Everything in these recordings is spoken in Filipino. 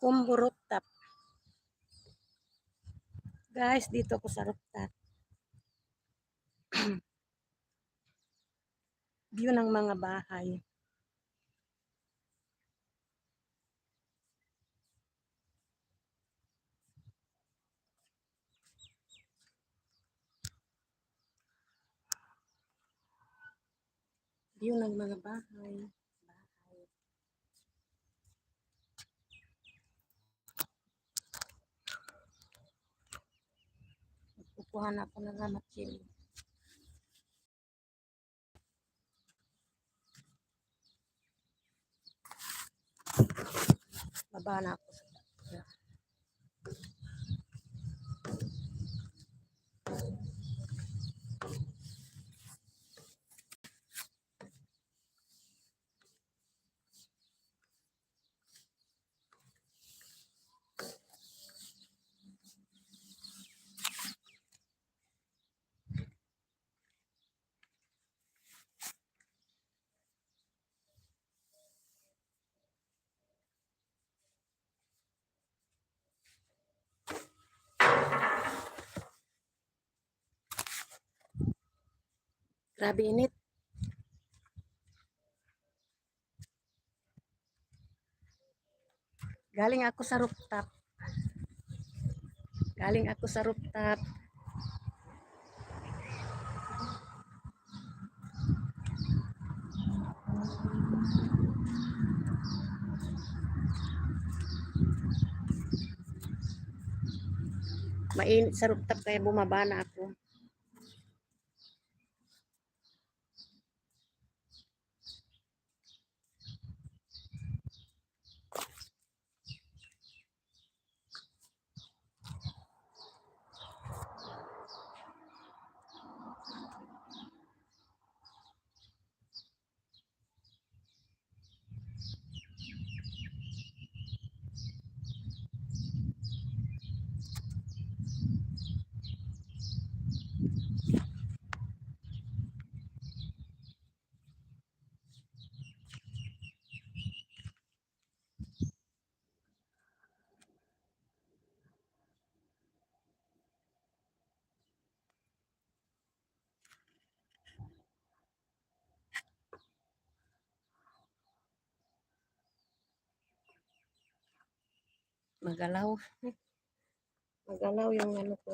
Kumbo rooftop. Guys, dito ako sa rooftop. View ng mga bahay. View ng mga bahay. Kukuha na ako ng ramatsil. Baba na ako sa grabe init. Galing ako sa rooftop. Galing ako sa rooftop. Mainit sa rooftop kaya bumaba na ako. Magalaw. Magalaw yung ano ko.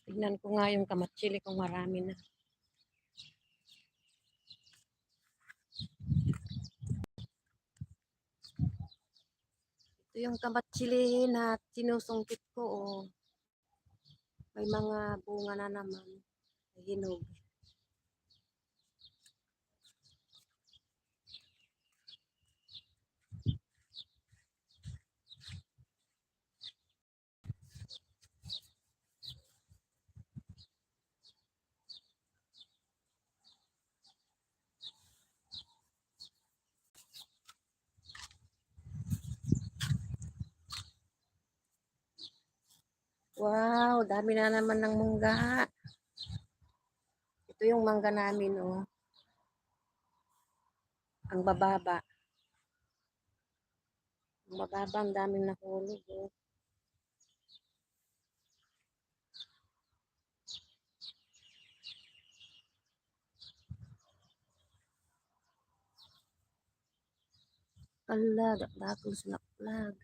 Tignan ko nga yung kamatsili kung marami na. Ito yung kamatsili na sinusungkit ko. Oh. May mga bunga na naman. Hinog. Wow, dami na naman ng mangga. Ito yung mangga namin, oh. Ang bababa. Mababa, ang daming nahulog. Oh. Ala, dakdakon sa nakplag.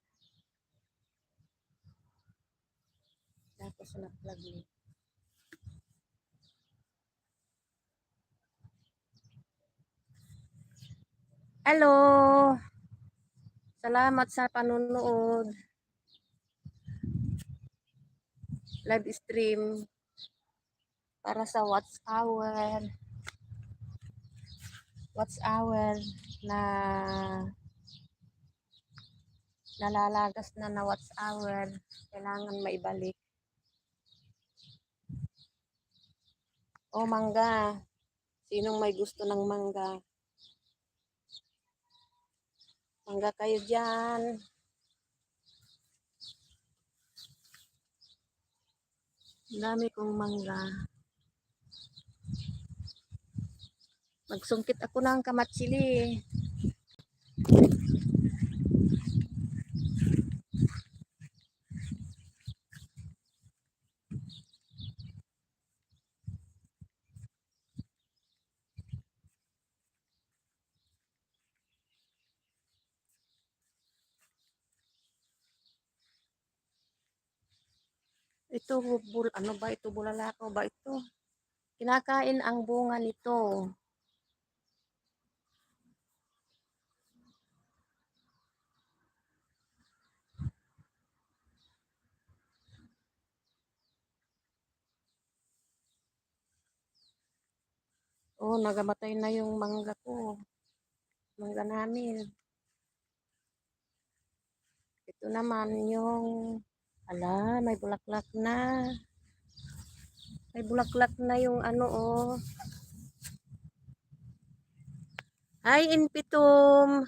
Dakon sa nakplag ni. Hello! Salamat sa panunood. Live stream para sa Watch Hour na nalalagas na Watch Hour. Kailangan maibalik. O mangga. Sinong may gusto ng mangga? Mangga kayo dyan. Dami kong mangga. Magsungkit ako ng kamatsili. Ito, ano ba ito? Bulalakaw ba ito? Kinakain ang bunga nito. Oh, nagamatay na yung mangga ko. Mangga namin. Ito naman yung, may bulaklak na. May bulaklak na yung ano, oh. Hi, Inpitum.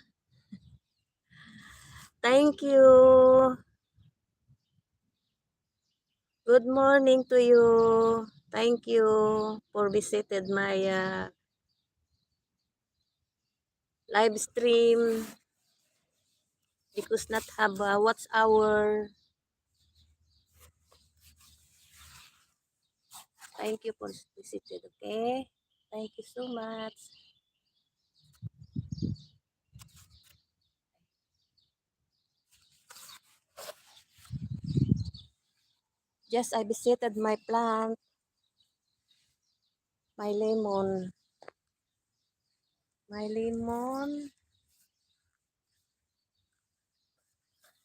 Thank you. Good morning to you. Thank you for visited my live stream. Because not have a watch hour. Thank you for visited, okay? Thank you so much. Yes, I visited my plant, my lemon.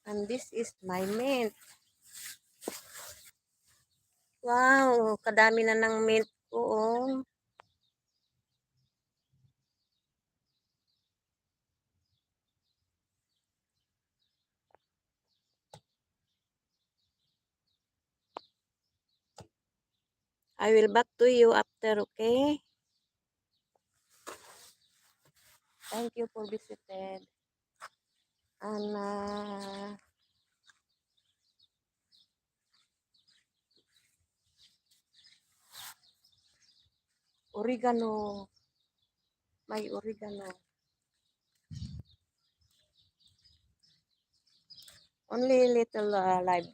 And this is my mint. Wow, kadami na ng mint ko, oh. I will back to you after, okay? Thank you for visited. And oregano. May oregano. Only little live.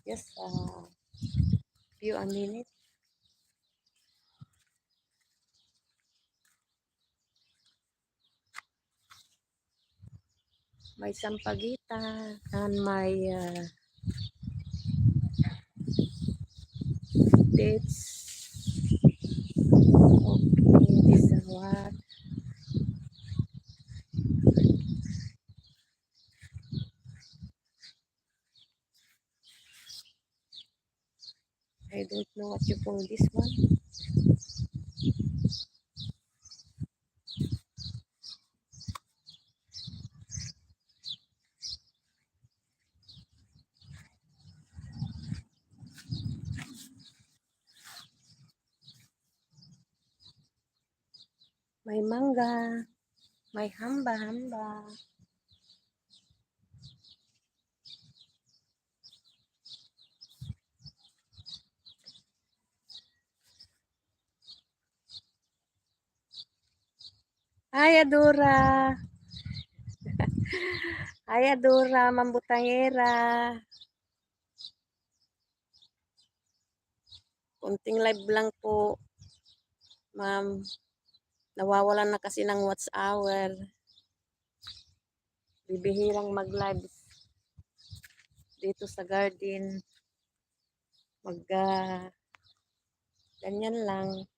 Just few a minute. May sampagita and my dates. Okay, this is what. I don't know what you call this one. May mangga. May hamba-hamba. Hi, Adora. Hi, Adora, Mambutangera. Konting live lang po, ma'am. Nawawalan na kasi ng watch hour. Bibihirang mag-live dito sa garden. Ganyan lang.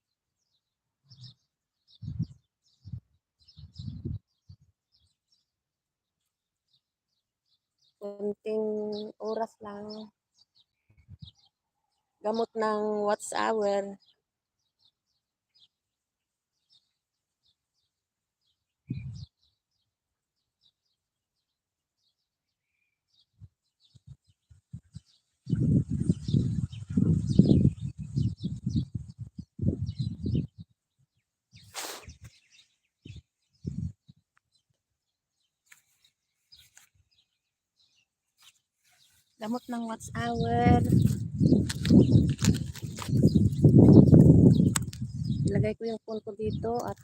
Konting oras lang. Gamot ng watch hour. Gamot ng watch hour. Ilagay ko yung phone ko dito at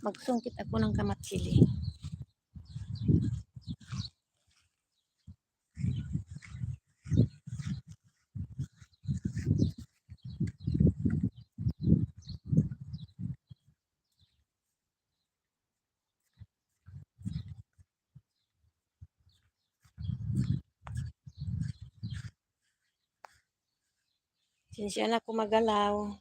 magsungkit ako ng kamatsili. Sinsya na ako magalaw.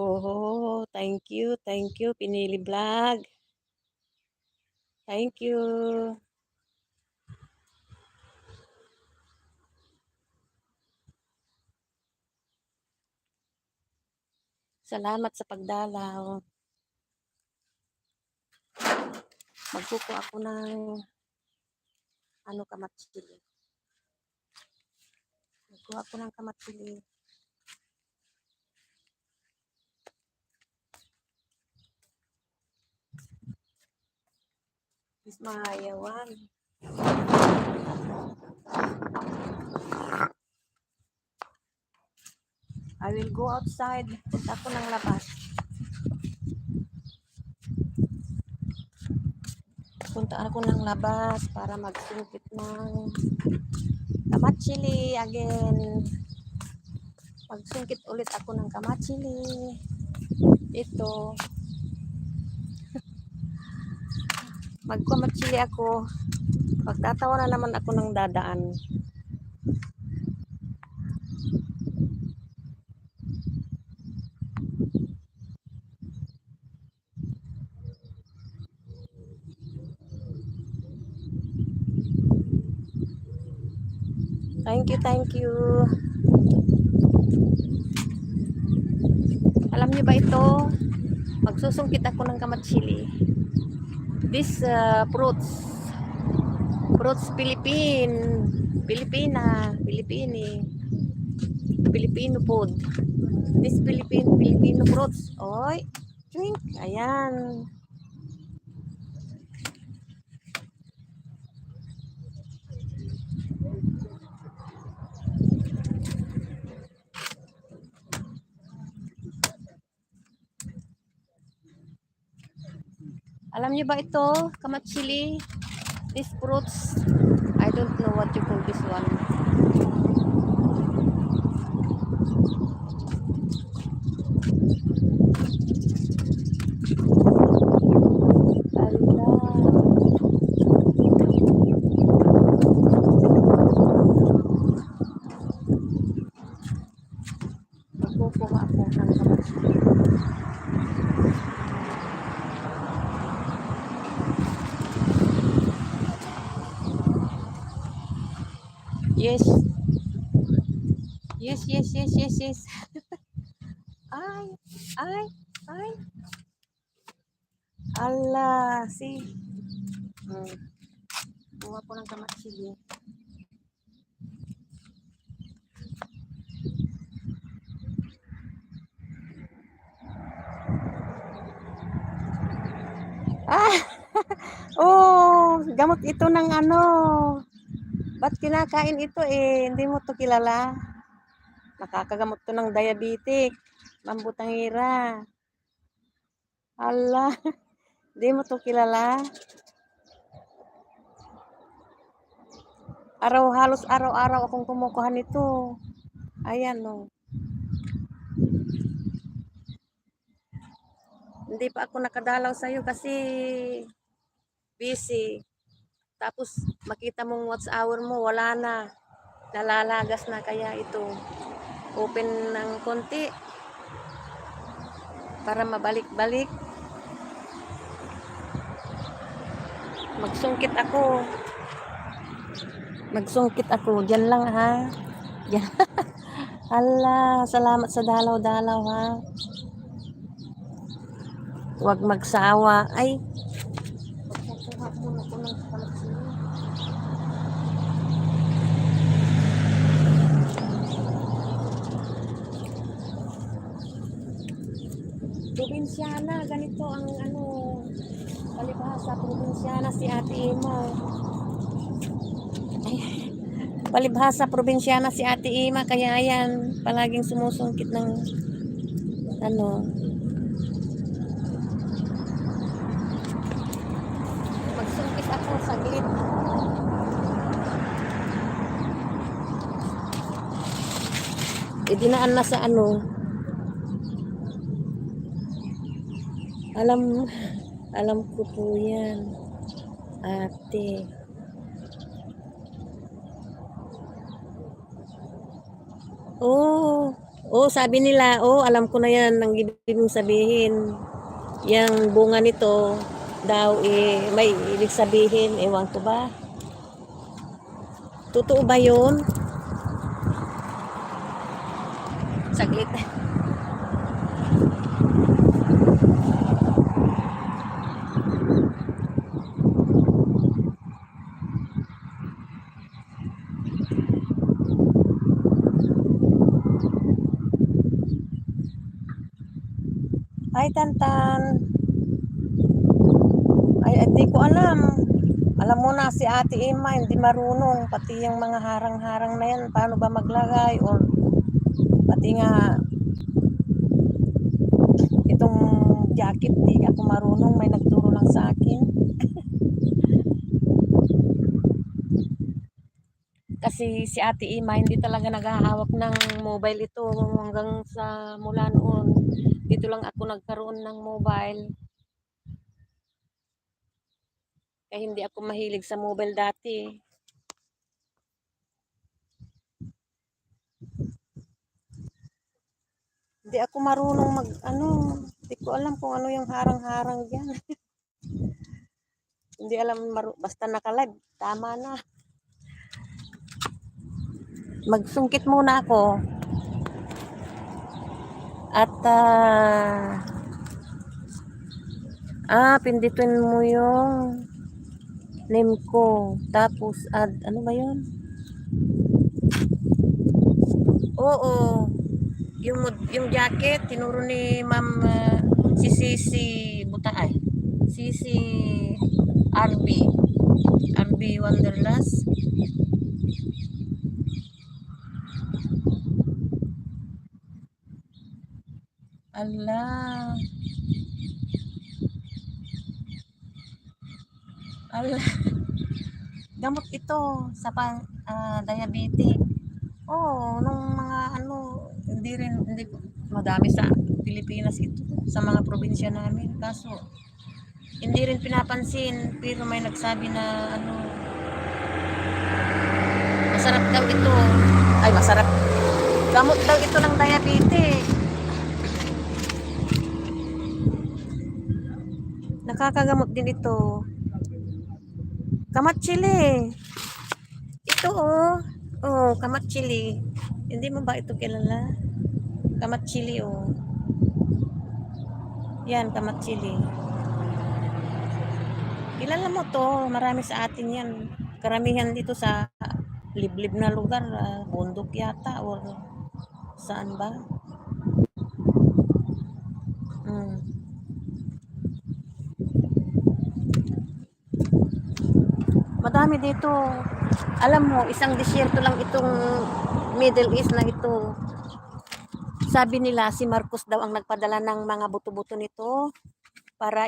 Oh, thank you, Pinili Vlog. Thank you. Salamat sa pagdalaw. Magkuko ako ng kamatsili. Magkuha ako ng kamatsili. Is mahayawan. I will go outside. Punta ako ng labas. Punta ako ng labas para magsungkit ng kamatsili again. Magsungkit ulit ako ng kamatsili. Ito. Magkamatsili ako. Pagtatawa na naman ako ng dadaan. Thank you. Alam niyo ba ito? Magsusungkit ako ng kamatsili. This fruits Filipino food. This Filipino fruits. Oy, drink. Ayan. Alam niyo ba ito? Kamatsili. These fruits. I don't know what you call this one. Yes. Yes, yes, yes, yes, yes. Ay, ay, ay. Ala, see. Hmm. Kuha po ng kamatsili. Ah, oh, gamot ito ng ano. Ba't kinakain ito eh? Hindi mo to kilala. Nakakagamot to ng diabetic. Mambutangira. Ala, hindi mo to kilala. Halos araw-araw akong kumukuha nito. Ayan no. Hindi pa ako nakadalaw sa'yo kasi busy. Tapos makita mong watch hour mo, wala na. Nalalagas na kaya ito. Open ng konti para mabalik-balik. Magsungkit ako. Magsungkit ako. Diyan lang ha. Diyan. Hala, salamat sa dalaw-dalaw ha. Huwag magsawa. Ay. Pagkukuha muna ko ng kamatsili. Probinsyana, ganito ang ano, palibhasa, probinsyana si Ate Imo. Ay, palibhasa, probinsyana si Ate Ima, kaya yan, palaging sumusungkit ng ano. Magsungkit ako saglit. Dinaan na sa ano. Alam ko po yan, ate. Oh, sabi nila, alam ko na yan, ang ibig mong sabihin. Yang bunga nito daw may ibig sabihin, ewan ko ba? Totoo ba yun? Saglit. Ay, Tantan. Ay, hindi ko alam. Alam mo na si Ate Ima, hindi marunong. Pati yung mga harang-harang na yan, paano ba maglagay? Or pati nga, itong jacket, di ako marunong. May nagturo lang sa akin. Kasi si Ate Ima, hindi talaga naghahawak ng mobile ito hanggang sa mula noon. Dito lang ako nagkaroon ng mobile. Kaya hindi ako mahilig sa mobile dati. Hindi ako marunong hindi ko alam kung ano yung harang-harang diyan. Hindi alam, basta naka-live, tama na. Magsungkit muna ako. At pindutin mo yung name ko. Tapos add, ano ba yun? Oo. Yung jacket, tinuro ni Ma'am si Sisi Butaay. Sisi RB Wanderlust. Allah. Allah. Gamot ito sa diabetic. Nung mga hindi madami sa Pilipinas ito, sa mga probinsya namin. Kaso, hindi rin pinapansin, pero may nagsabi na masarap daw ito. Ay, masarap. Gamot daw ito ng diabetic. Nakakagamot din ito. Kamatsili. Ito Oh, kamat chili. Hindi mo ba ito kilala? Kamat chili, oh. Yan, kamat chili. Kilala mo to, marami sa atin yan. Karamihan dito sa liblib na lugar, bundok yata, or saan ba? Mm. Madami dito. Alam mo, isang disyerto lang itong Middle East na ito. Sabi nila si Marcos daw ang nagpadala ng mga buto-buto nito para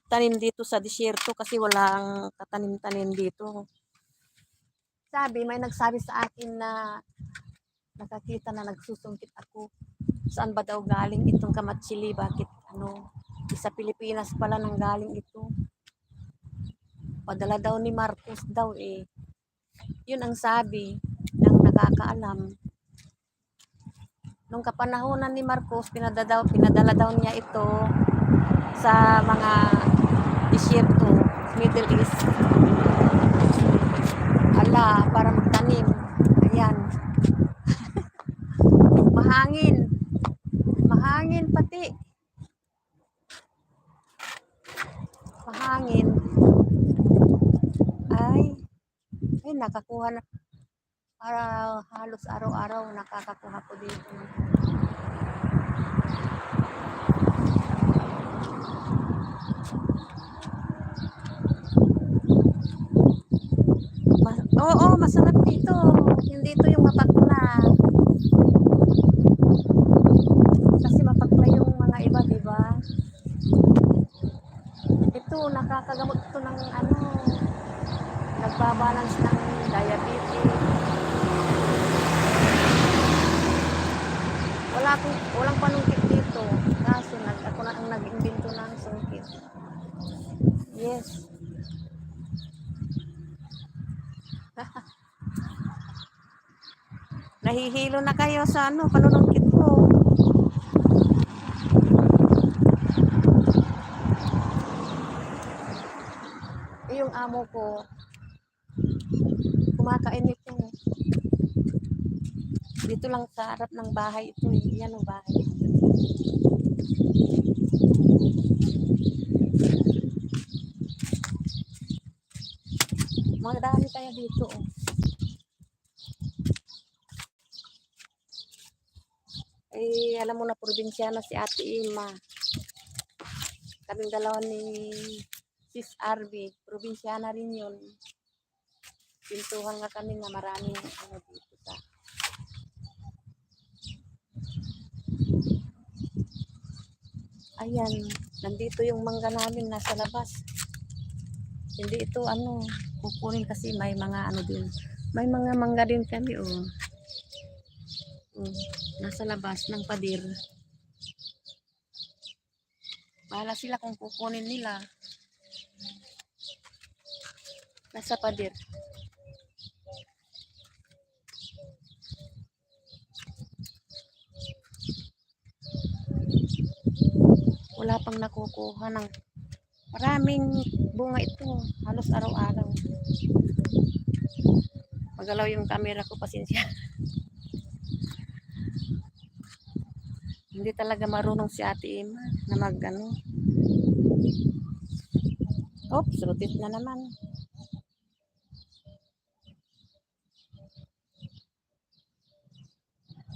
tanim dito sa disyerto kasi walang katanim-tanim dito. Sabi, may nagsabi sa akin na nakakita na nagsusungkit ako. Saan ba daw galing itong kamatsili? Bakit sa Pilipinas pala nang galing ito. Padala daw ni Marcos daw eh. Yun ang sabi ng nakakaalam. Nung kapanahonan ni Marcos, pinadala daw niya ito sa mga disyerto, Middle East. Ala, para magtanim. Ayan. Mahangin. Mahangin pati. Mahangin. Ay, nakakuha na. Para halos araw-araw nakakakuha ko dito. Oo, masarap dito. Hindi ito yung mapakla. Kasi mapakla yung mga iba, diba? Ito, nakakagamot ito ng nagbabalance ng diabetes. Walang panungkit dito. Kaso ako na ang nag-imbento ng sungkit. Yes. Nahihilo na kayo sa panunungkit ko. Yung amo ko, kumakain ito. Dito lang sa harap ng bahay ito. Yan ang bahay. Mga dami kaya dito. Alam mo na, probinsyana si Ate Ima. Kaming dalawa ni Sis Arby. Probinsyana rin yun. Pintuhan nga kami na maraming dito sa. Ayan, nandito yung mangga namin nasa labas. Hindi ito kukunin kasi may mga din. May mga mangga din kami nasa labas ng pader. Bahala sila kung kukunin nila. Nasa pader. Wala pang nakukuha ng maraming bunga ito. Halos araw-araw. Magalaw yung camera ko, pasensya. Hindi talaga marunong si Ate Ima na Oops, rotate na naman.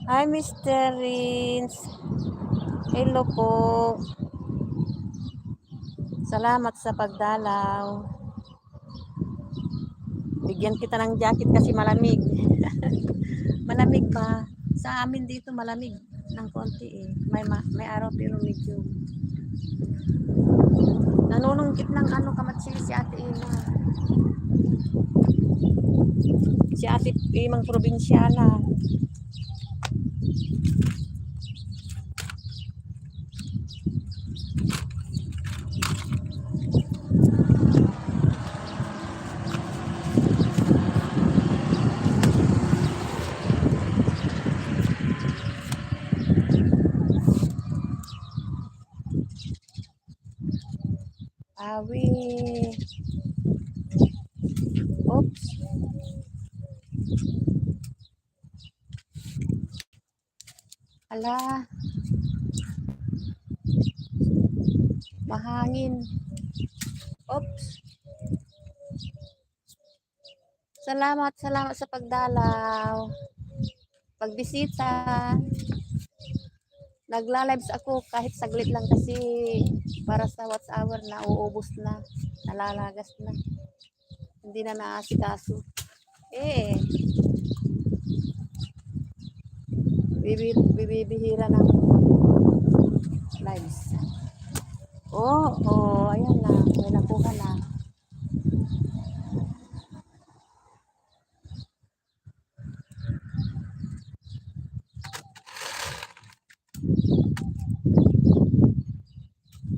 Hi, Mr. Rins. Hello po. Salamat sa pagdalaw. Bigyan kita ng jacket kasi malamig. Malamig pa. Sa amin dito malamig ng konti eh. May araw pero medyo nanunungkit ng kamatsili si Ate Ima. Si Ate Imang probinsyana. Awi. Oops. Ala, mahangin. Oops. Salamat, salamat sa pagdalaw. Pagbisita. Nagla-lives ako kahit saglit lang kasi para sa watch hour na uubos na. Nalalagas na. Hindi na naasikaso. Bibihira ng lives. Ayan na. May nakuha na.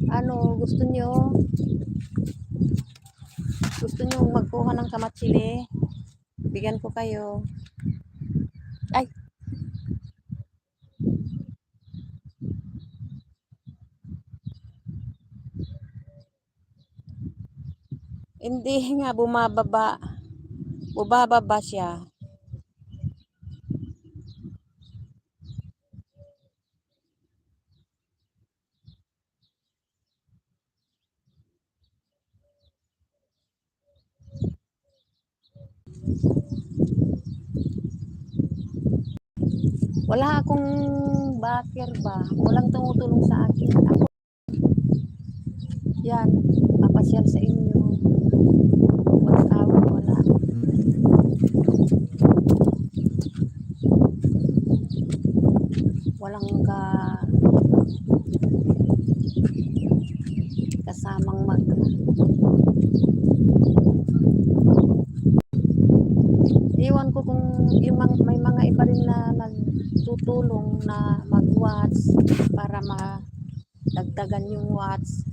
Ano, gusto nyo magkuha ng kamatsili? Bigyan ko kayo. Ay! Hindi nga, bumababa. Bumababa siya. Wala akong backer ba? Walang tumutulong sa akin. Ako, yan, papasyal sa inyo. Watch hour, wala. Walang kasamang iwan ko kung may mga iba rin na nagtutulong na mag-watch para madagdagan yung watch.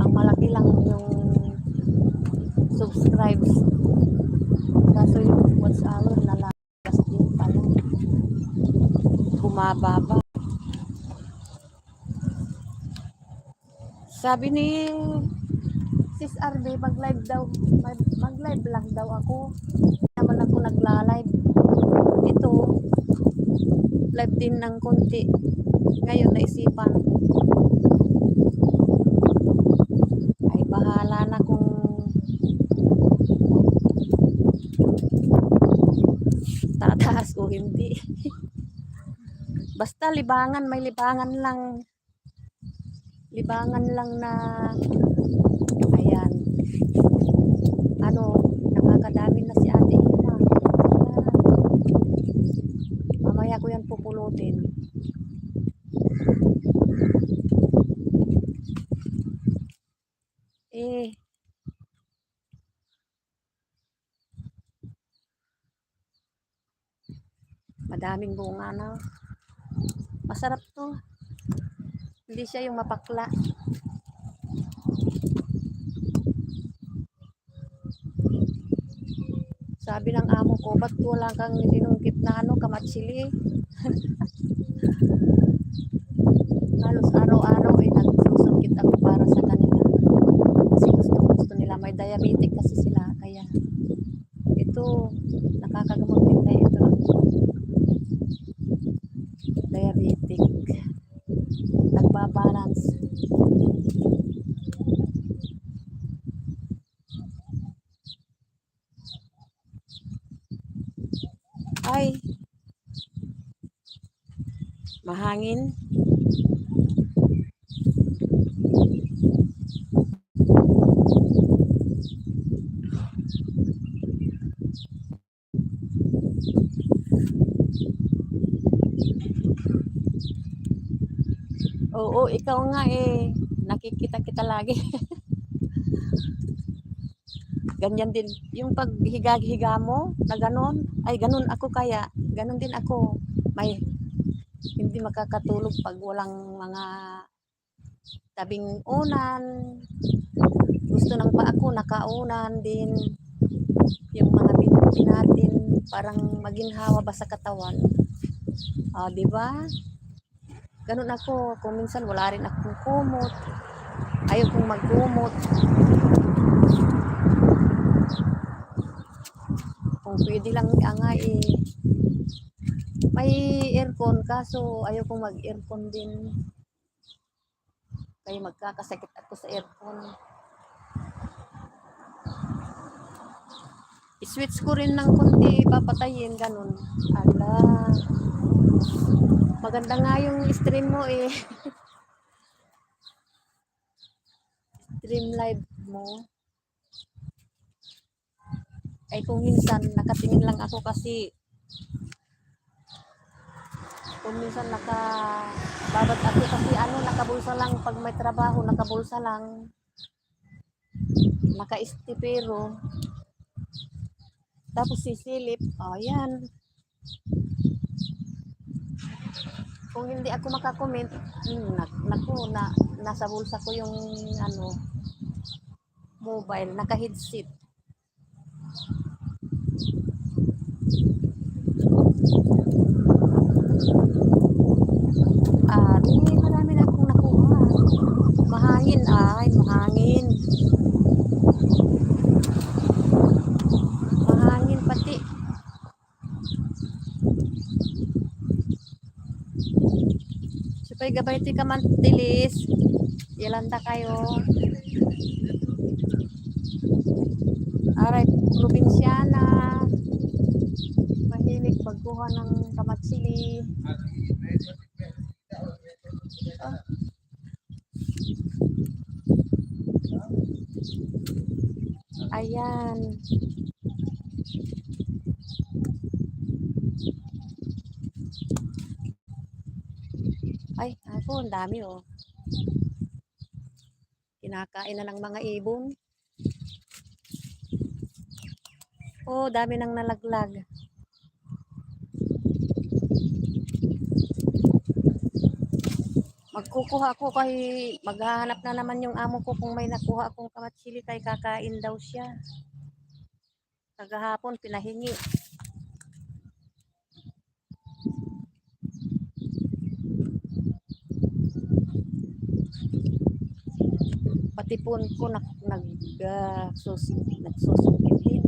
Ang malaki lang yung subscribes. Kaso yung watch hour nalagas din pala. Bumababa. Sabi ni Sis RB, mag-live lang daw ako. Naman ako nagla-live. Ito, live din ng konti. Ngayon naisipan. Ay, bahala na kung tataas o hindi. Basta libangan, may libangan lang. Libangan lang na ayan. Nakakadami na si Ate Ina. Mamaya ko yan pupulutin. Madaming bunga na. Masarap to. Hindi siya yung mapakla. Sabi ng amo ko, ba't wala kang dinungkit na kamatsili? Halos araw-araw ay nagsusungkit ako para sa kanila. Kasi gusto nila. May diabetic kasi sila. Kaya ito, nakakagamot din na ito. Diabetic. Nagbabalance. Ay, mahangin. Oo, ikaw nga nakikita kita lagi. Ganyan din. Yung paghiga-higa mo, na ganon, ay ganon ako kaya. Ganon din ako. May hindi makakatulog pag walang mga tabing unan. Gusto ng pa ako, nakaunan din. Yung mga binti natin, parang maginhawa ba sa katawan. Di ba? Ganon ako. Kung minsan wala rin akong kumot. Ayaw kong magkumot. Kung pwede lang nga May aircon kaso ayaw kong mag-aircon din. Kaya magkakasakit ako sa aircon. I-switch ko rin ng konti, papatayin, ganun. Ala, maganda nga yung stream mo eh. Stream live mo. Ay kung minsan nakatingin lang ako kasi kung minsan nakababad ako kasi nakabulsa lang pag may trabaho, nakabulsa lang. Naka-estipero. Tapos sisilip, yan. Kung hindi ako makakomment, nasa bulsa ko yung mobile, naka-headset. Marami na akong nakuha. Mahangin mahangin. Mahangin pati. Supay gabay ti kamantilis. Yalanda kayo. Aray, probinsyana. Mahilig magkuha ng kamatsili. Ayan. Ay, ako, ang dami oh. Kinakain na ng mga ibon. Oh, dami nang nalaglag. Magkukuha ako kay maghahanap na naman yung amo ko kung may nakuha akong kamatsili kay kakain daw siya. Kagahapon pinahingi. Pati pun ko nagsusungkit din.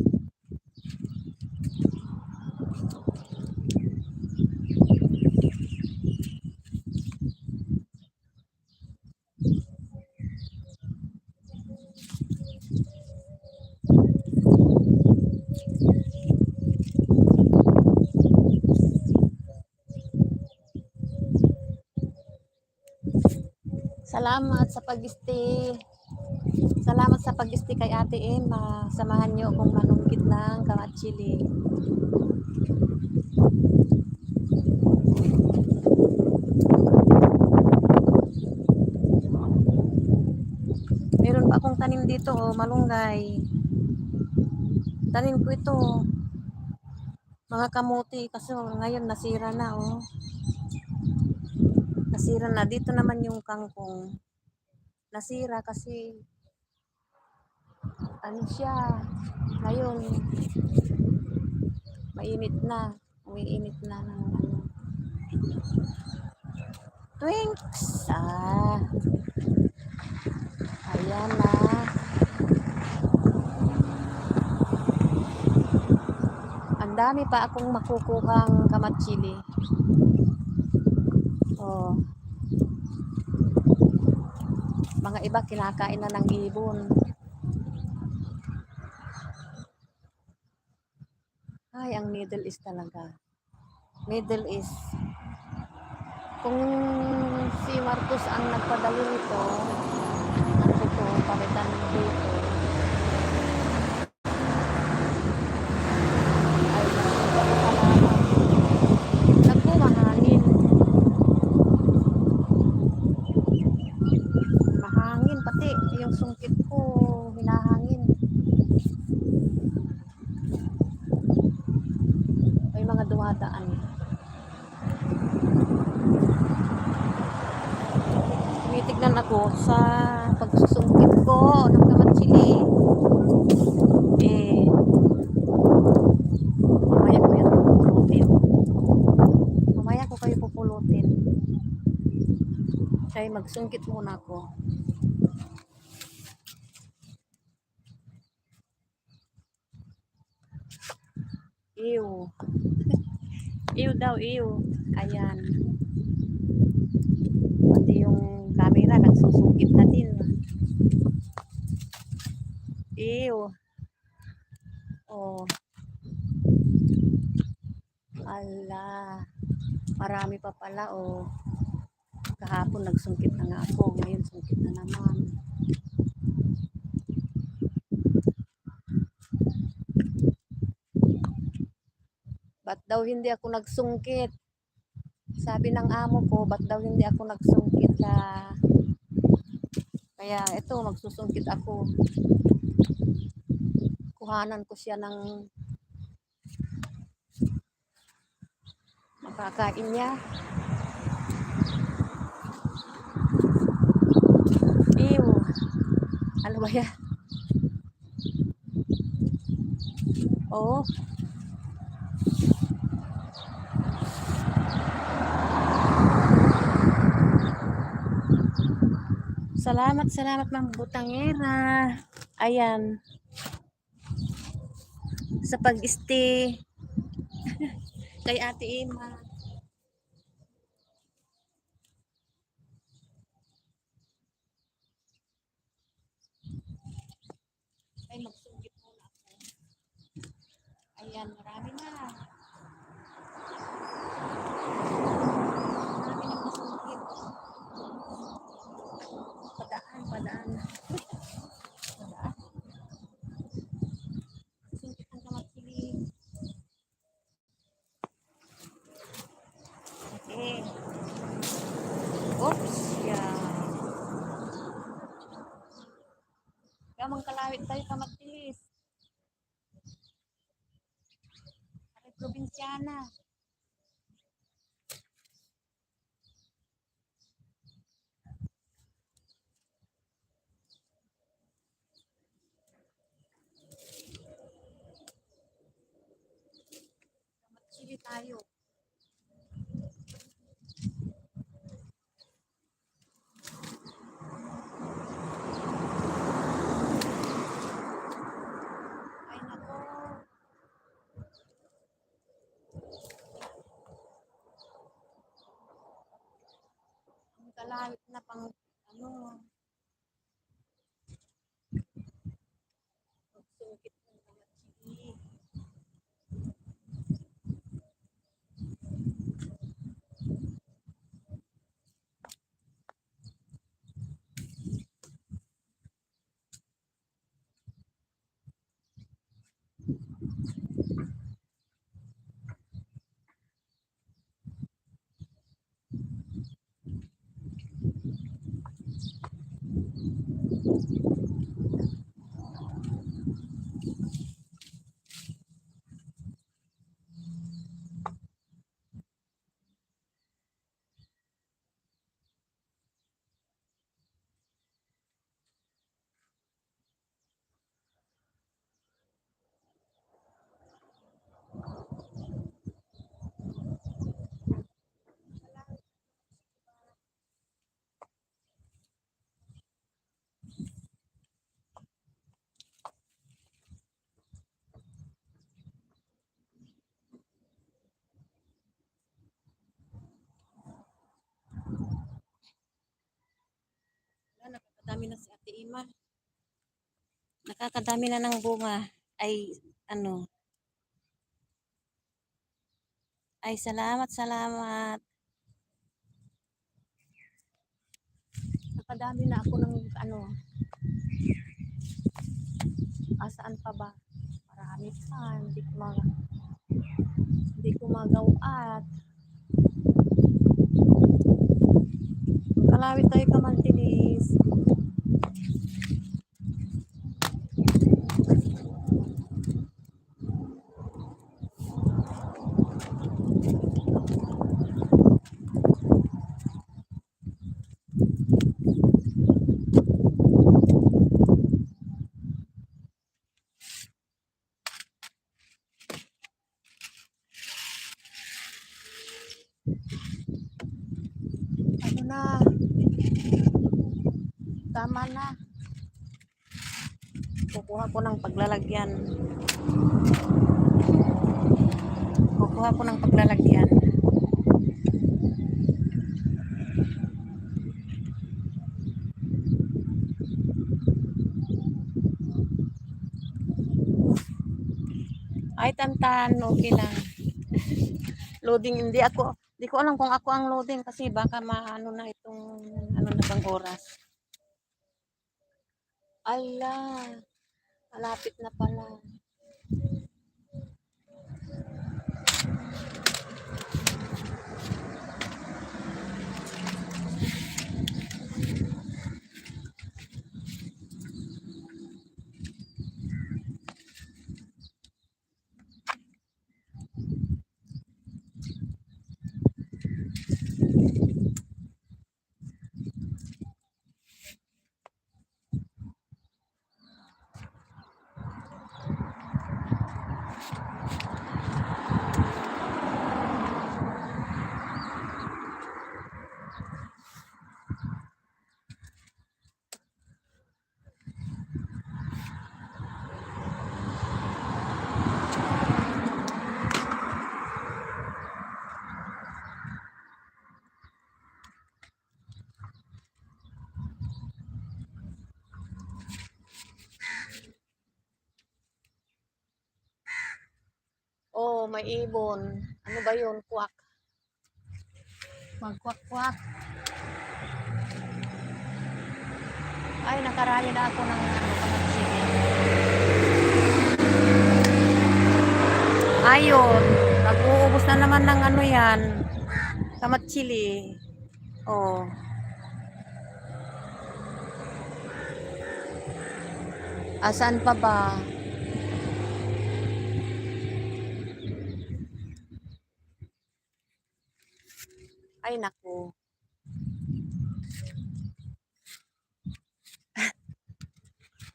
Salamat sa pag-stay. Salamat sa pag-stay kay Ate Emma. Samahan niyo akong manungkit ng kamatsili. Meron pa akong tanim dito, malunggay. Tanim ko ito. Mga kamuti kasi ngayon nasira na oh. Nasira na. Dito naman yung kangkong. Nasira kasi siya. Ngayon mainit na. Umiinit na ng Twinks. Ayan na. Ang dami pa akong makukuhang kamatsili. Oh. Mga iba kinakain na ng ibon. Ay, ang Middle East talaga. Middle East. Kung si Marcos ang nagpadalo nito, palitan dito. Mahangin pati yung sungkit ko hinahangin. May mga dumadaan. Tinitignan ako sa pagsusungkit ko ng kamatsili. Mamaya ko kayo pupulutin. Kaya magsungkit muna ako. Ew. Ew daw, ew. Ayan. Pati yung camera nagsusungkit na din. Ew. Oh, ala. Marami pa pala, oh. Kahapon nagsungkit na nga ako. Ngayon sungkit na naman. Ba't daw hindi ako nagsungkit? Sabi ng amo ko, ba't daw hindi ako nagsungkit ka? Kaya ito, magsusungkit ako. Kuhanan ko siya ng makakain niya. Ew. Ano ba yan? Oh. Salamat Ma'am Butangera. Ayan. Sa pag-stay kay Ate Ima. Ay, magsungkit muna ako. Ayan, marami na. Marami na masungkit. Padaan. Padaan. Sungkit ang kamatsiling. Okay. Oops. Yeah. Kamang kalawit tayo kamatilis. Ay, probinsyana. Kamatsili tayo. Ay, nako. Ang kalawit na pang ano. Magsungkit ng kamatsili. Nakakadami na si Ate Ima. Nakakadami na ng bunga. Ay, ano. Ay, salamat. Nakadami na ako ng ano. Saan pa ba? Marami pa. Hindi ko magawat. Kalawit tayo kamantinis. Ano na? Tama na. Kukuha ko ng paglalagyan. Kukuha Kuha ko ng paglalagyan. Ay, tantan, okay lang. Loading, hindi ko alam kung ako ang loading kasi baka maano na itong, ano na bang oras. Ala, malapit na pala. Oh, may ibon. Ano ba yun? Kwak. Magkwak-kwak. Ay, nakarali na ako ng ano, kamatsili. Ayun, nag-uubos na naman ng ano yan, kamatsili. Oh. Asan pa ba? Ay, naku.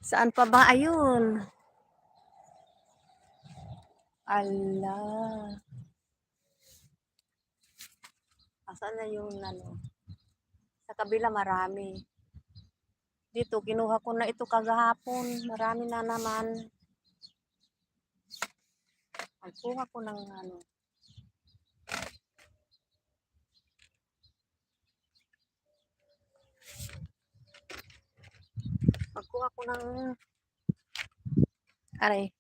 Saan pa ba? Ayun. Ala. Asan na yung ano? Sa kabila marami. Dito, kinuha ko na ito kagahapon. Marami na naman. Magkuha ko ng ano. Magkuha ko ng aray.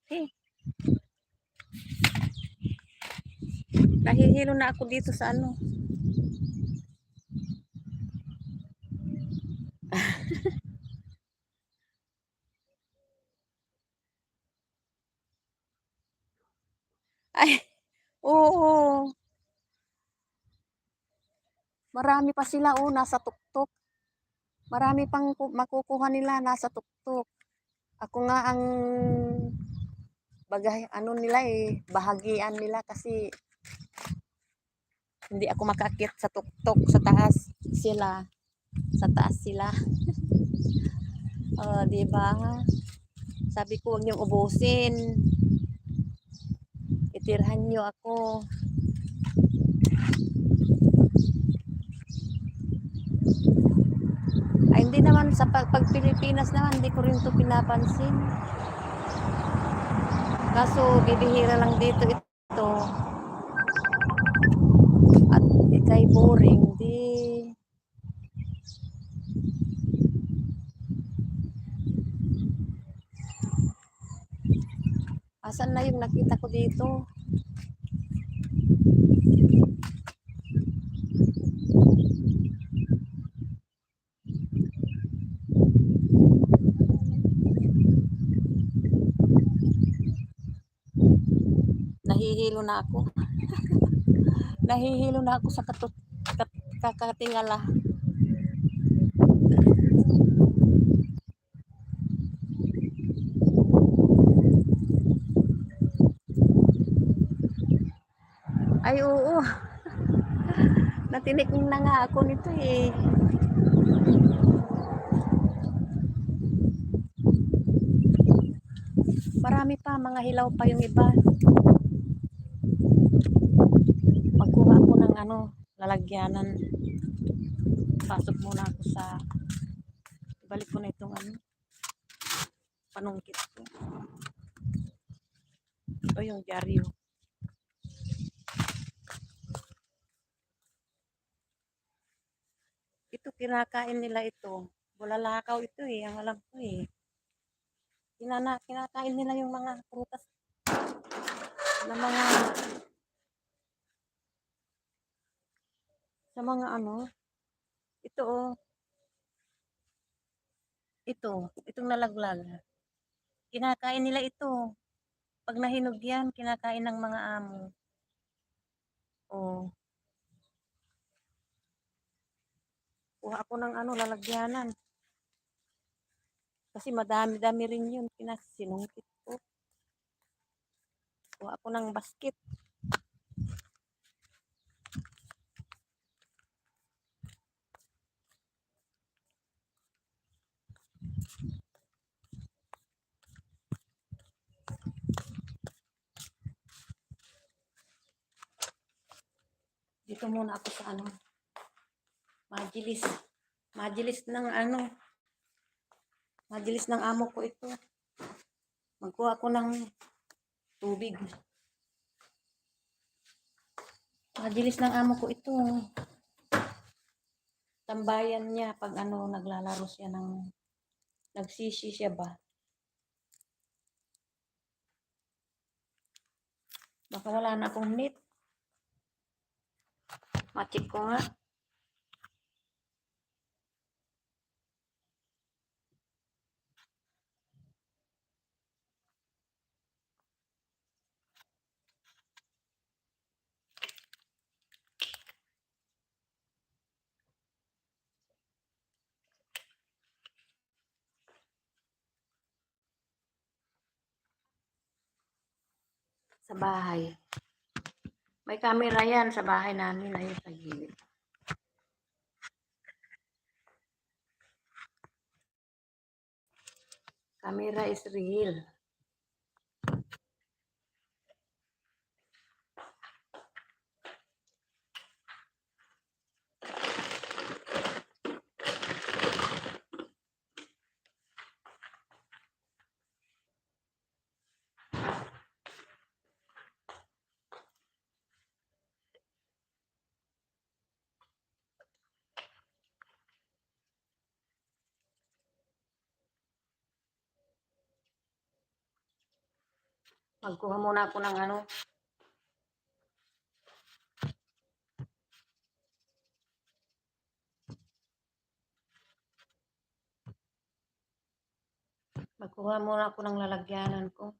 Nahihilo na ako dito sa ano. Ay, oo. Marami pa sila nasa tuktok. Marami pang makukuha nila nasa tuktok. Ako nga ang ano nila bahagian nila kasi hindi ako makakit sa tuktok sa taas sila. Sa taas sila. Oh, di ba? Sabi ko, huwag niyong ubusin. Itirhan niyo ako. Ay, hindi naman sa pag Pilipinas naman, hindi ko rin to pinapansin. Kaso, bibihira lang dito ito. At ikay boring, di. Asan na yung nakita ko dito? Nahihilo na ako. Nahihilo na ako sa kakatingala. Ay, oo. Natinik na nga ako nito eh. Marami pa, mga hilaw pa yung iba. Magkuha ako ng ano, lalagyanan. Pasok muna ako sa, balik ko na itong ano, panungkit ko. Ito yung dyaryo. ito, kinakain nila ito. Bulalakaw ito eh, ang alam ko eh. Kinakain nila yung mga prutas na mga, sa mga ano, ito oh, itong nalaglag. Kinakain nila ito. Pag nahinog yan, kinakain ng mga amo. Oh, kuha ako ng ano, lalagyanan. Kasi madami-dami rin yun, sinungkit ko. Kuha ako ng basket. Dito muna ako sa ano, majilis. Majilis ng ano, majilis ng amo ko ito. Magkuha ako ng tubig. Majilis ng amo ko ito. Tambayan niya pag ano, naglalaro siya ng, nagsisi siya ba. Baka wala na akong net. Matik ko nga. Sa bahay. May camera yan sa bahay namin. Ayun sa gilid. Camera is real. Magkuha muna ako ng ano. Magkuha muna ako ng lalagyanan ko.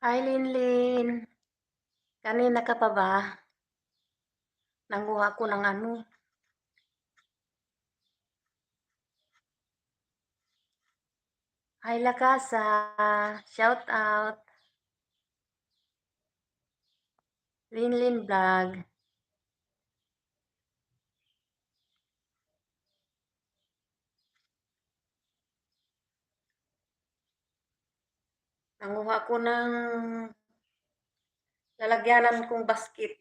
Hi, Linlin. Kanina ka pa ba? Nanguha ko ng ano. Hi, Lakasa. Shout out. Linlin Vlog. Nanguha ko ng lalagyanan kong basket.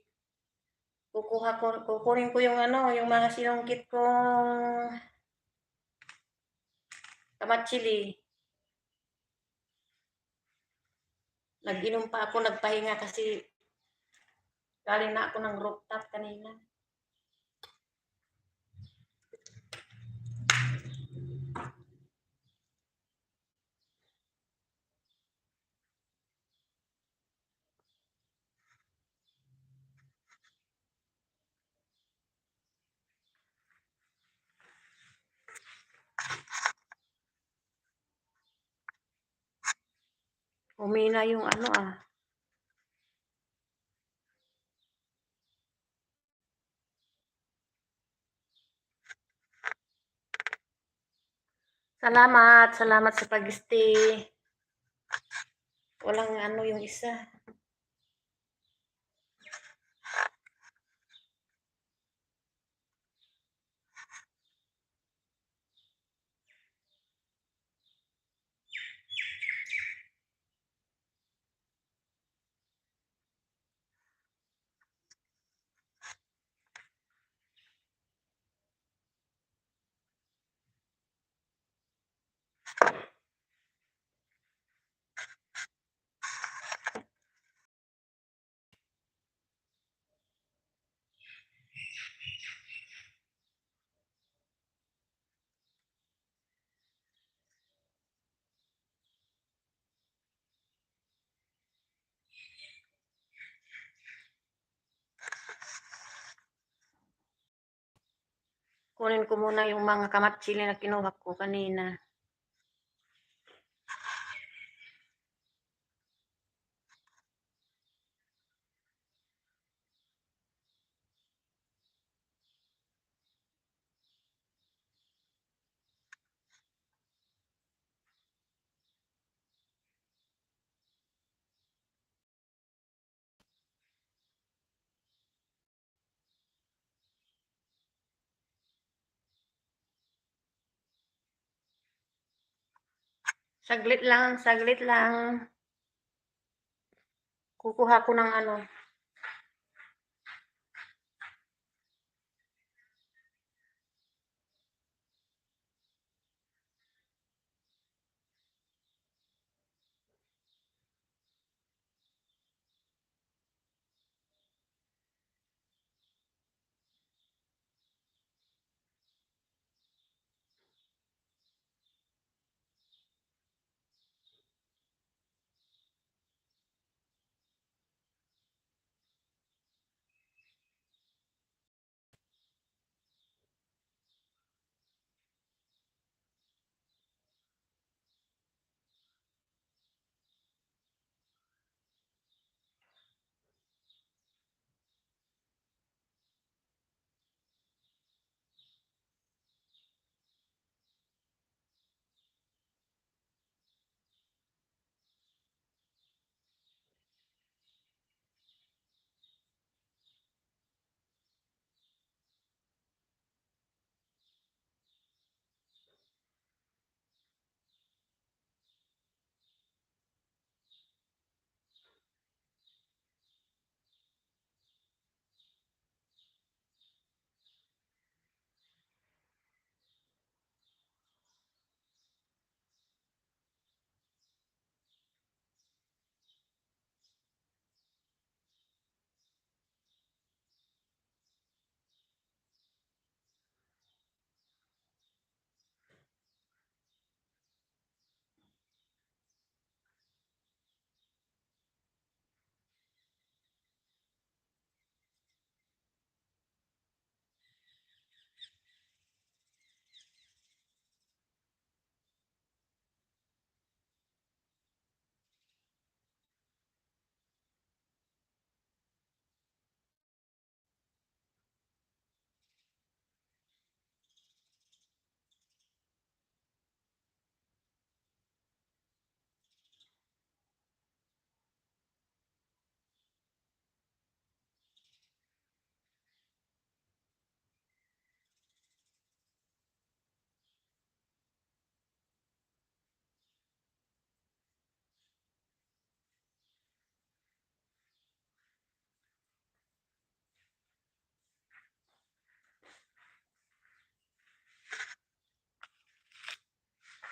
Kukunin ko yung ano, yung mga sinungkit kong kamatsili. Nag-inom pa ako, nagpahinga kasi galing na ako ng rooftop kanina. Humina yung ano ah. Salamat sa pag-stay. Walang ano yung isa. Kunin ko muna yung mga kamatsili na kinuha ko kanina. Saglit lang. Kukuha ko ng ano.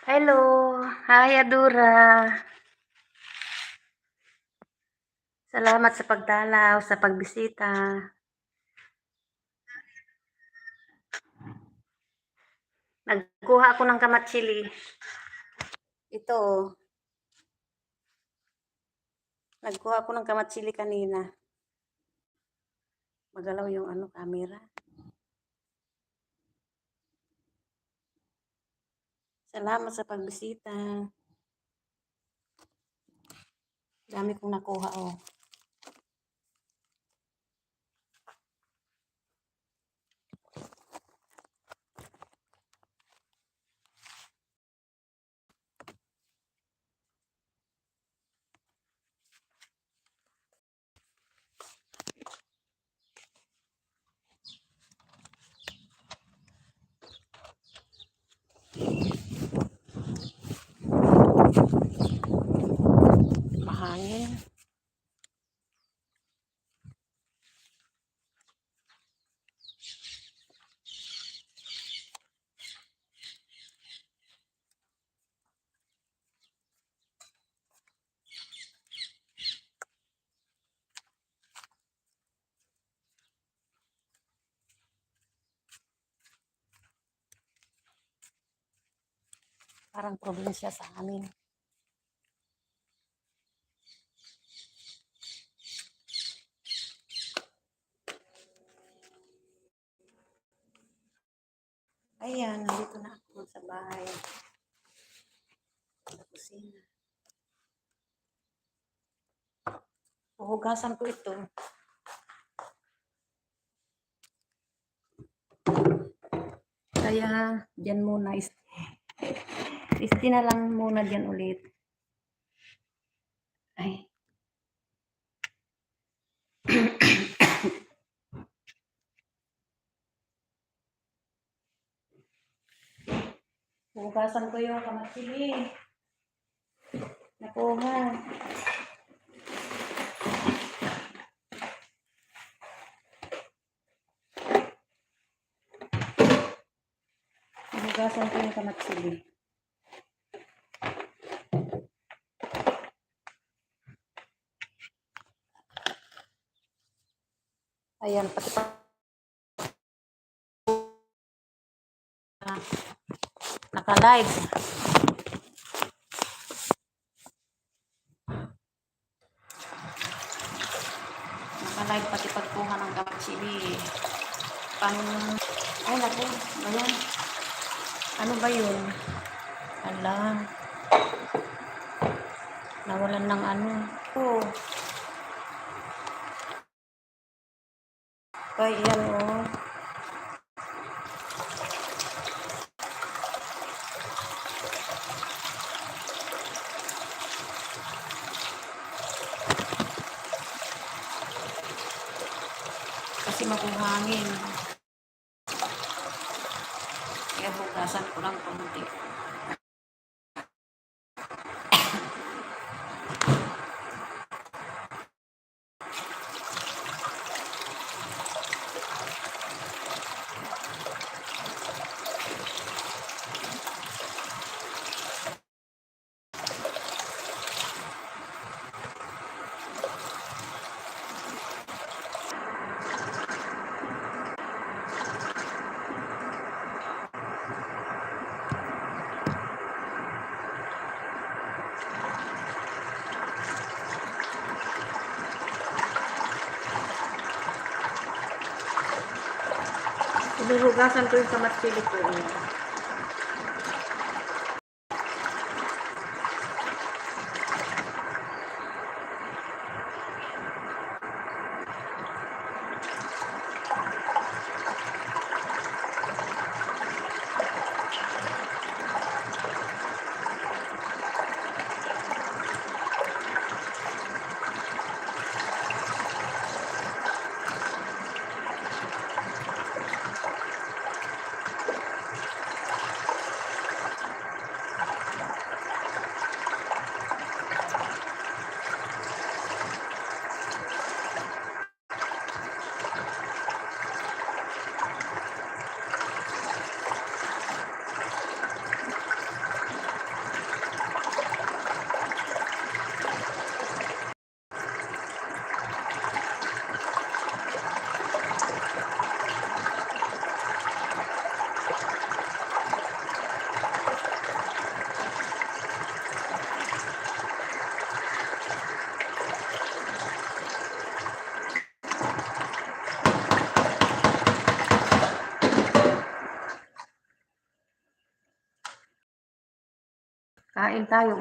Hello. Hi, Adura. Salamat sa pagdalaw, sa pagbisita. Nagkuha ako ng kamatsili. Ito. Nagkuha ako ng kamatsili kanina. Magalaw yung camera. Salamat sa pagbisita. Dami kong nakuha, oh. Mahangin. Parang probinsya sa amin. Ayan, nandito na ako sa bahay. Sa kusina. Puhugasan ko ito. Kaya, dyan muna. Isti na lang muna dyan ulit. Ay. Hugasan ko yung kamatsili. Nakuha. Hugasan ko yung kamatsili. Ayan, pati pa. Naka-live. Naka-live pati pagkuha ng kamatsili. Ay, naku. Ayan. Ano ba yun? Ala. Nawalan ng ano. Oh. Ay, yan oh. Kasi mabuhangin. Kaya bukasan ko lang konti. Hinuhugasan ko yung kamatsili ko. Kain tayo.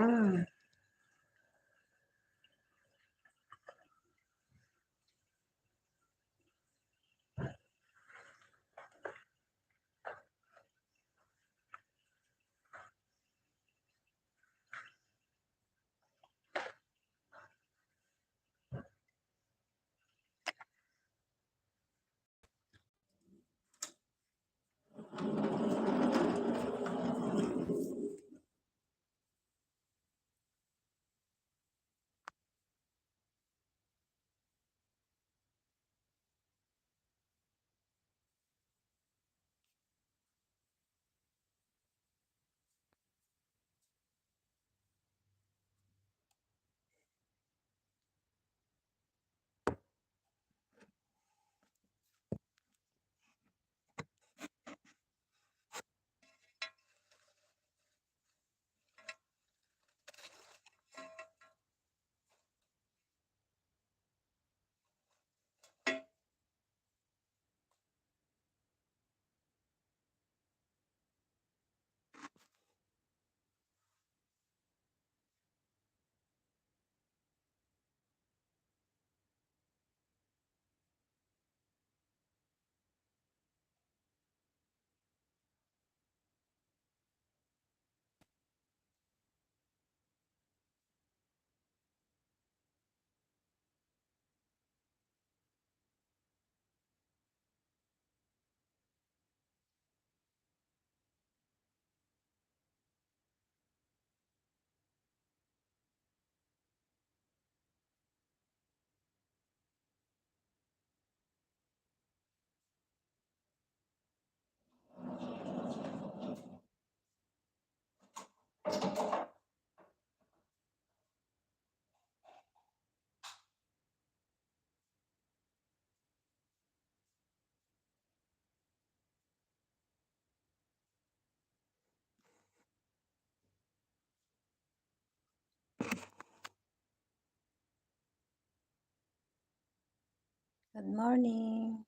Good morning.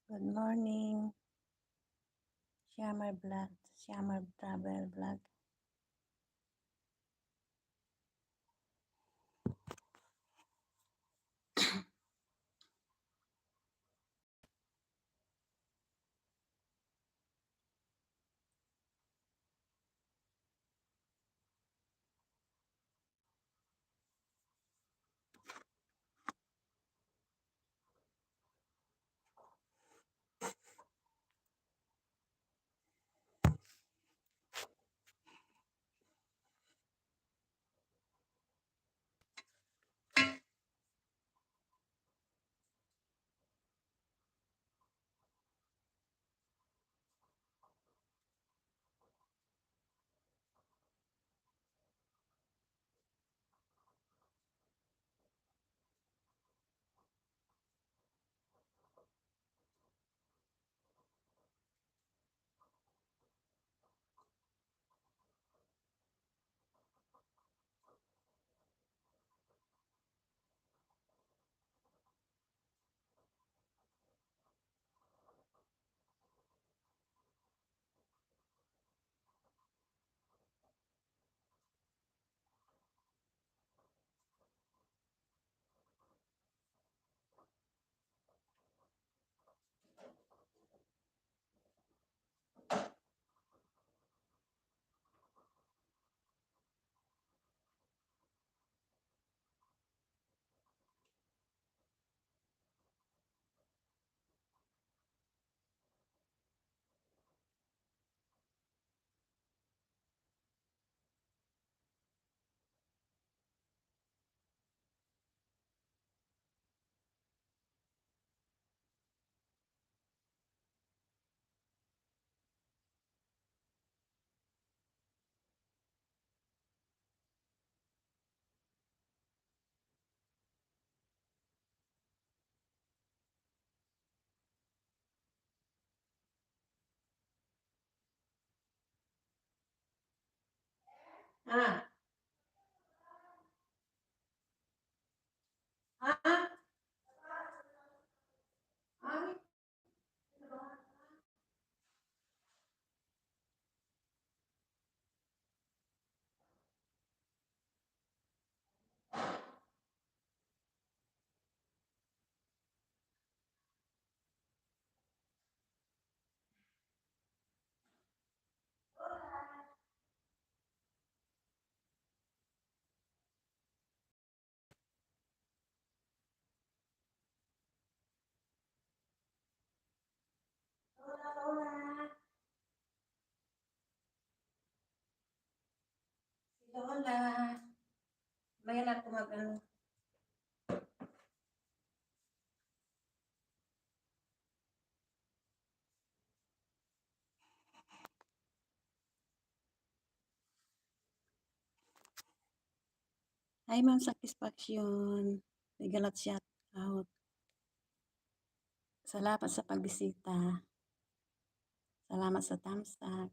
Good morning. Summer vlog. Summer travel vlog. Ah, ah, ah. Lola. Maya na ano. Hi, Ma'am Satisfaction. Regalat shout out. Salamat sa pagbisita. Salamat sa thumbs up.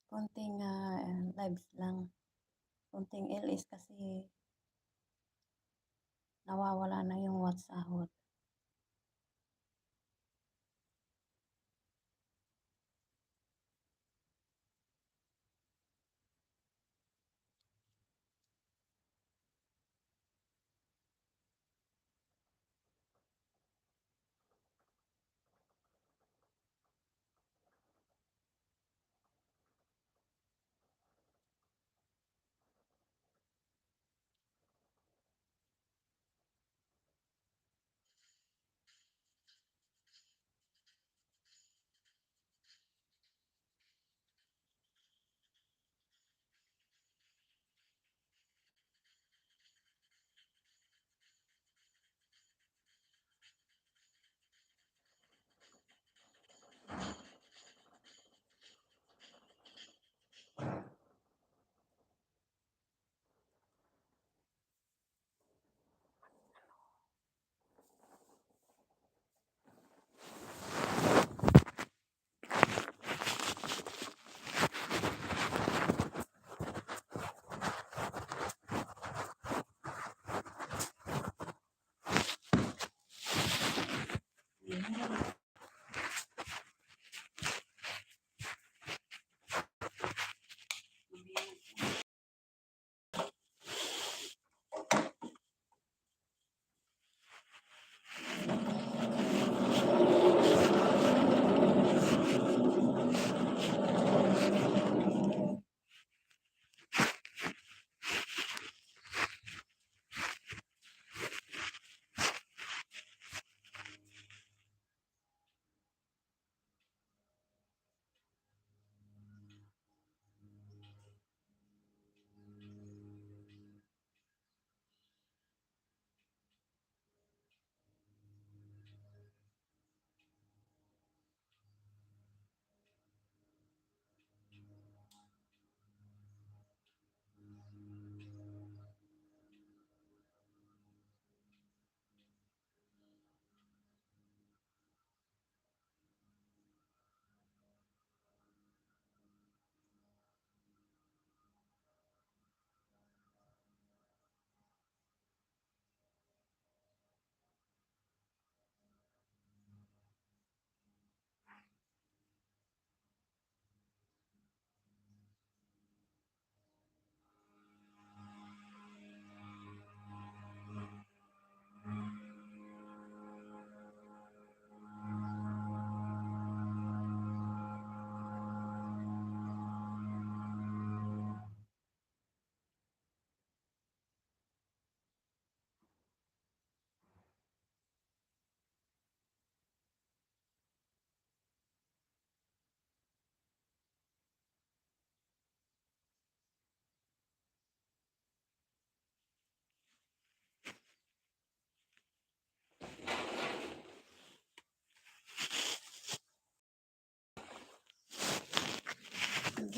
Konting lives lang. Konting LS kasi nawawala na yung WhatsApp.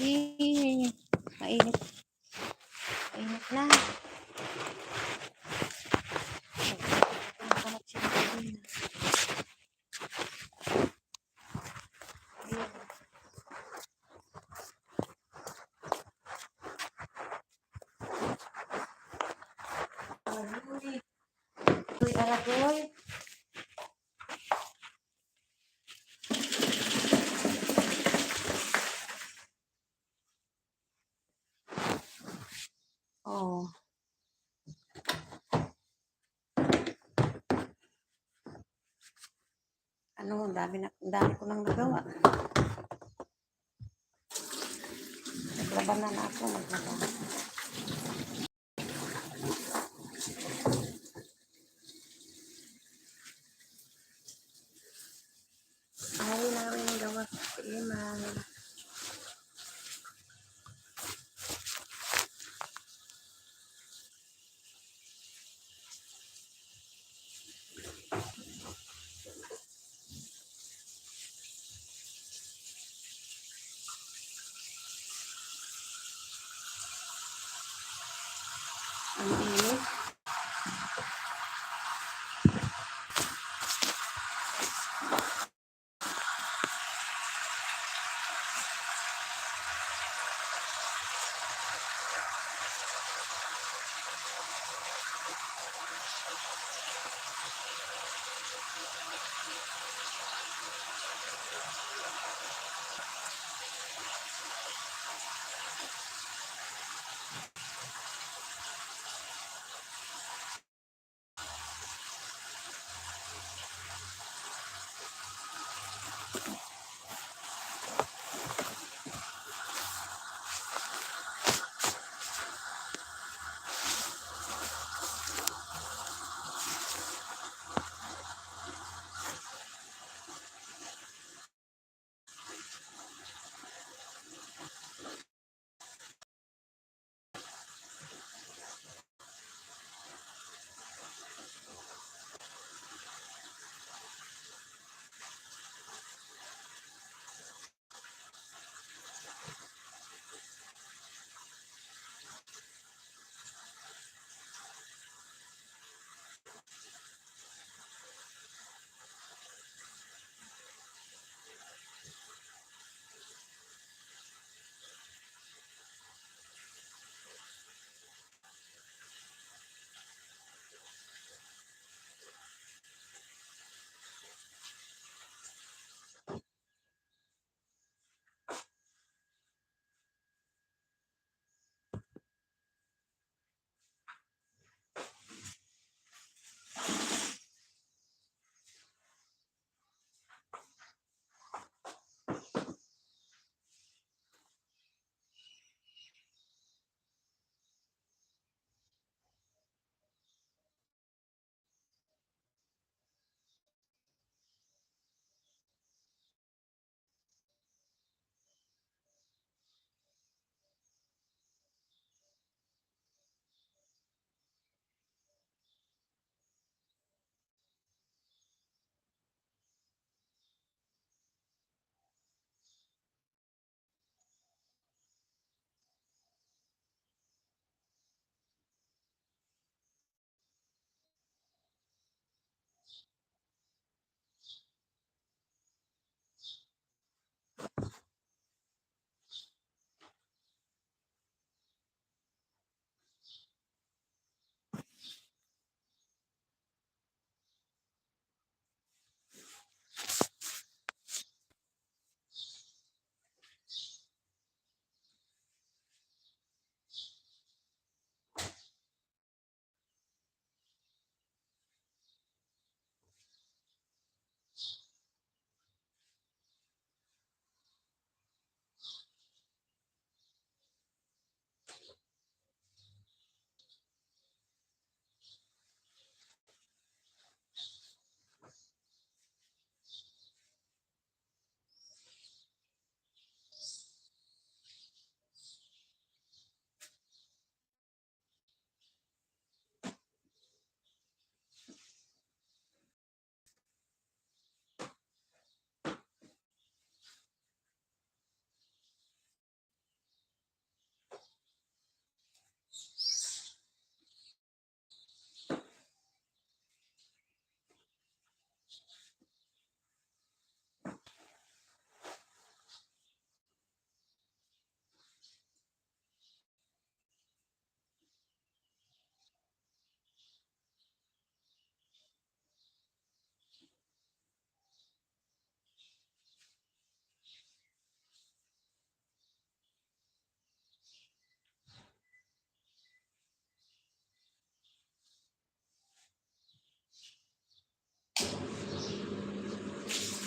Sige. Mainit. Mainit na. Nakalat siya din. Uy, aragoy. Oh. Ano, dami ko nang nagawa. Naglaban na ako, maglaban. Ay, namin gawa sa iman. Ang init.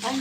Ay,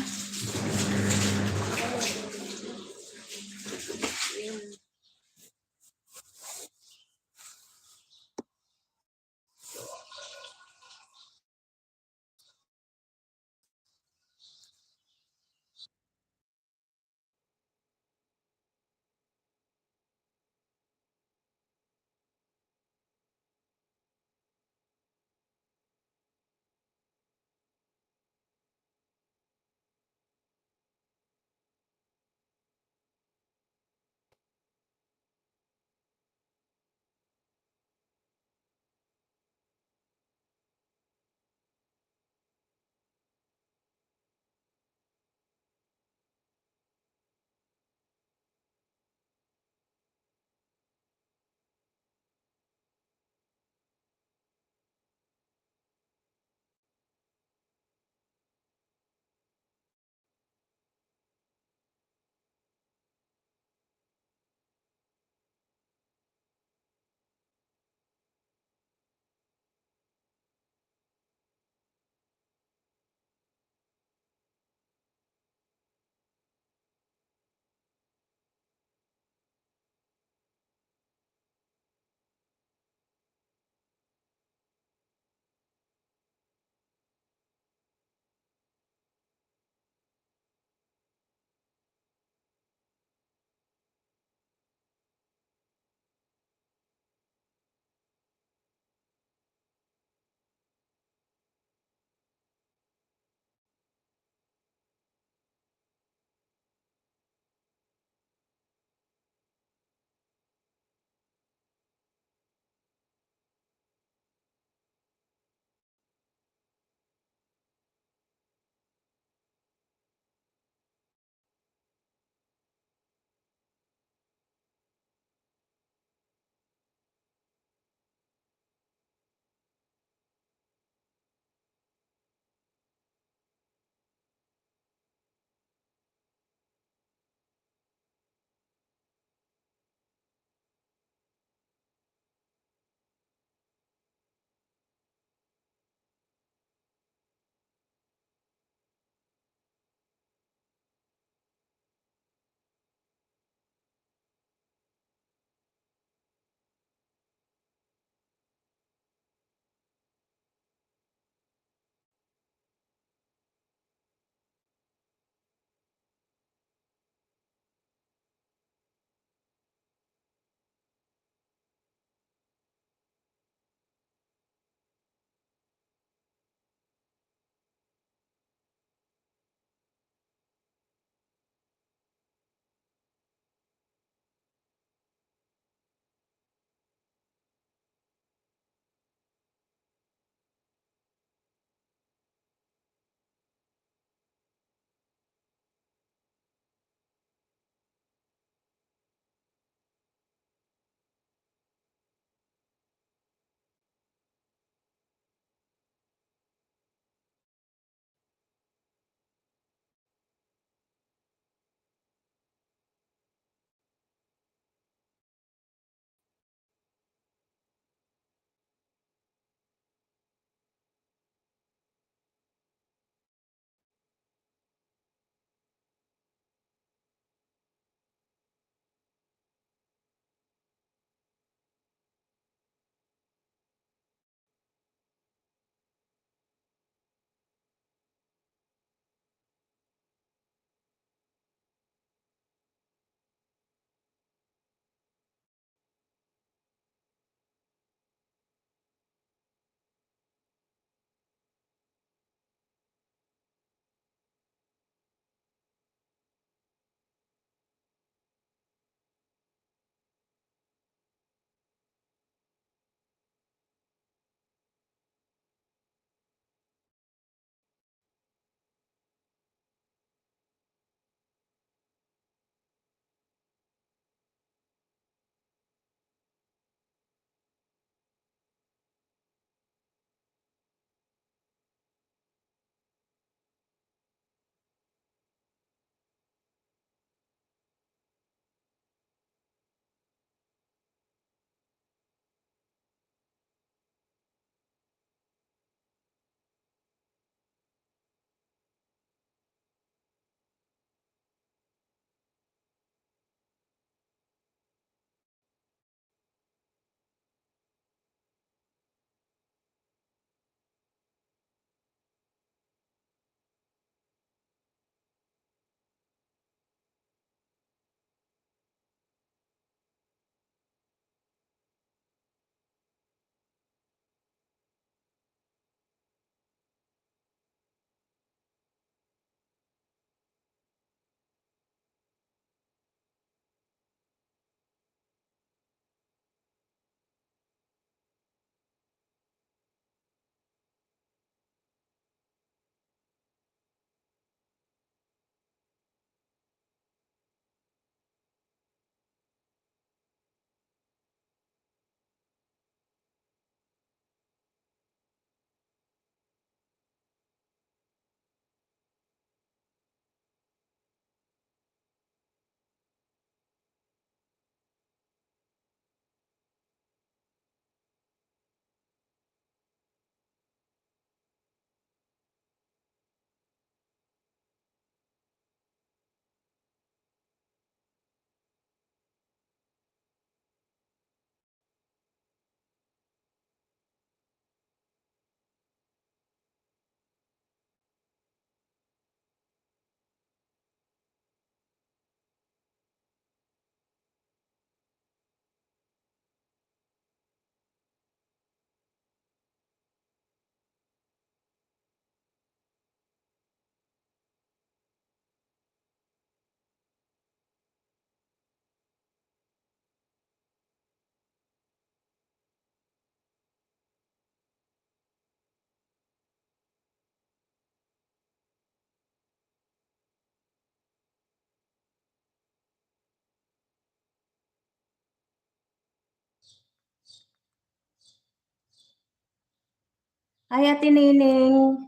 Hi, Ate Nining.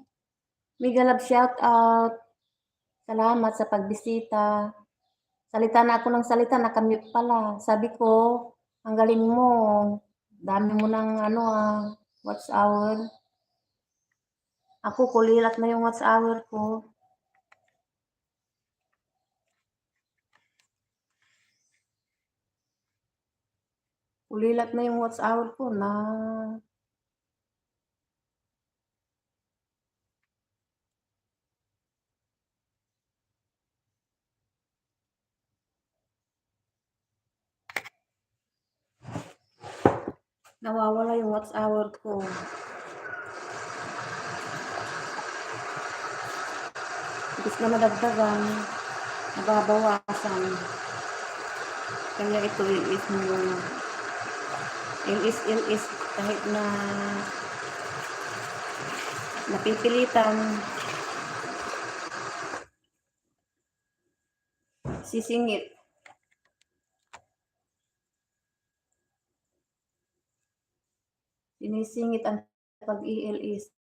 Mega love shout out. Salamat sa pagbisita. Salita na ako ng salita, nakamute pala. Sabi ko, ang galing mo. Dami mo ng ano watch hour. Ako, kulilat na yung watch hour ko. Kulilat na yung watch hour ko na nawawala yung watch hour ko. Ibig na madagdagan, nababawasan. Kaya ito ilis mo muna. Ilis kahit na napipilitan. Sisingit. Sinisingit ang pag-iilis.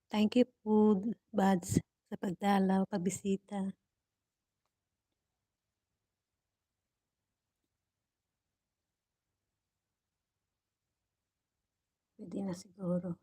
Thank you po, Buds, sa pagdalaw, pagbisita. Puwede na siguro.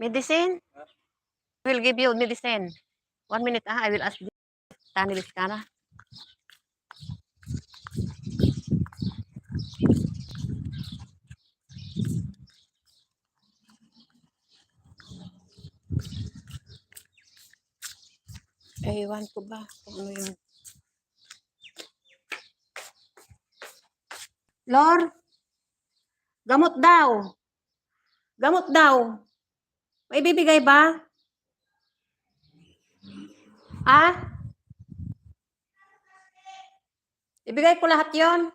Medicine? Will give you medicine. 1 minute, I will ask Tani Liskana. Ewan ko ba kung ano yung... Lord, gamot daw. Gamot daw. May bibigay ba? Ah? Ibigay ko lahat yon.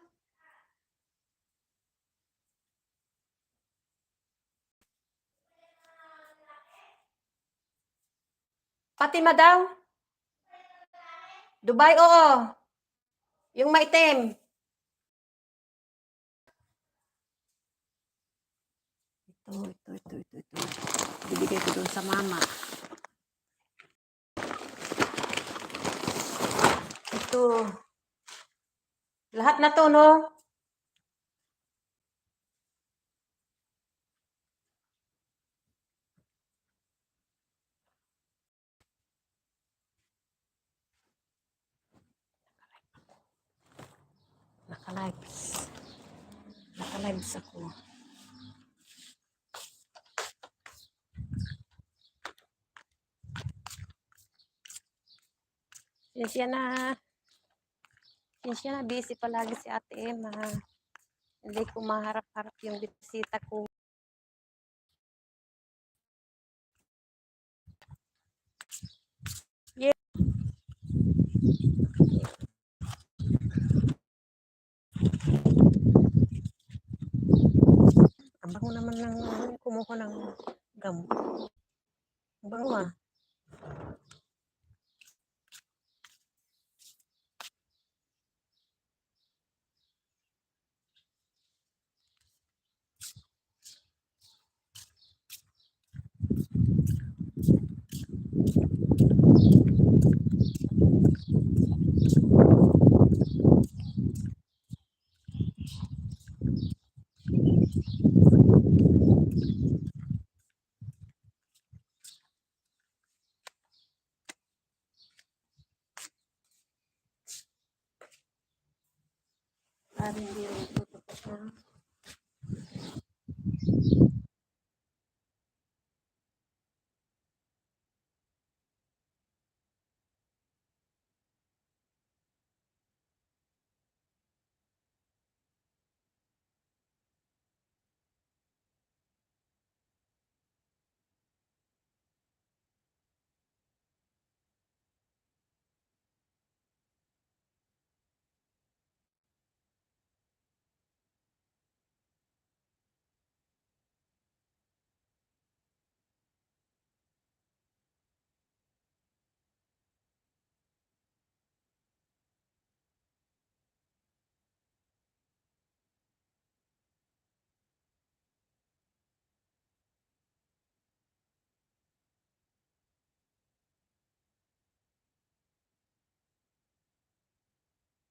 Fatima daw. Dubai, oo. Yung maitim. Ito. Bibigay ko doon sa mama. Ito. Lahat na to, no? Naka-lives. Naka-lives ako. Sinsya na, busy palagi si Ate Emma. Hindi ko maharap-harap yung bisita ko. Yeah. Ang bango naman ng kumuha ng gamot. Ang bango ah. Sabi hindi rin tutupos na.